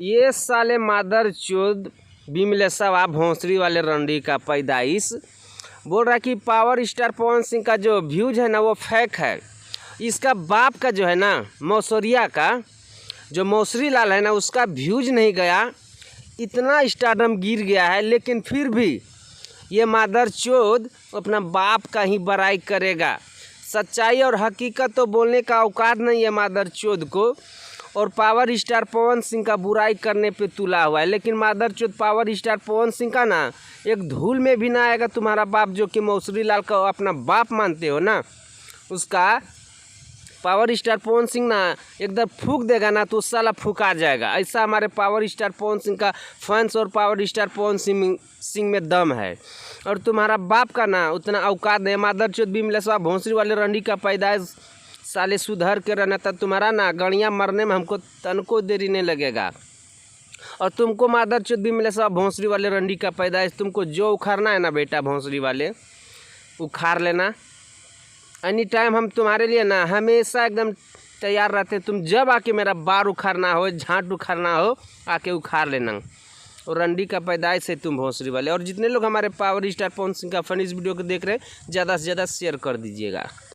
ये साले मादर चोद बिमलेशवा भोंसरी वाले रंडी का पैदाइश बोल रहा है कि पावर स्टार पवन सिंह का जो व्यूज है ना वो फेक है। इसका बाप का जो है ना मौसरिया का जो मौसरी लाल है ना उसका व्यूज नहीं गया, इतना स्टारडम गिर गया है, लेकिन फिर भी ये मादर चोद अपना बाप का ही बड़ाई करेगा। सच्चाई और हकीकत तो बोलने का औकात नहीं है मादर चोद को, और पावर स्टार पवन सिंह का बुराई करने पे तुला हुआ है। लेकिन मादर चोद पावर स्टार पवन सिंह का ना एक धूल में भी ना आएगा तुम्हारा बाप, जो कि मौसरी लाल का अपना बाप मानते हो ना, उसका पावर स्टार पवन सिंह ना एकदम फूंक देगा ना तो साला फूंका जाएगा। ऐसा हमारे पावर स्टार पवन सिंह का फैंस और पावर स्टार पवन सिंह में दम है, और तुम्हारा बाप का ना उतना औकात नहीं। मादर चोद बिमलेशवा भोंसरी वाले रंडी का पैदाइश साले सुधर के रहना था, तुम्हारा ना गड़ियाँ मरने में हमको तनको देरी नहीं लगेगा। और तुमको मादर चोद बिमलेशवा भोंसरी वाले रंडी का पैदाइश तुमको जो उखाड़ना है ना बेटा भोंसरी वाले, उखाड़ लेना। एनी टाइम हम तुम्हारे लिए ना हमेशा एकदम तैयार रहते। तुम जब आके मेरा बार उखाड़ना हो, झांट उखाड़ना हो, आके उखाड़ लेना। और रंडी का पैदाइश है तुम भोंसरी वाले। और जितने लोग हमारे पावर स्टार पवन सिंह का फन इस वीडियो को देख रहे हैं, ज़्यादा से ज़्यादा शेयर कर दीजिएगा।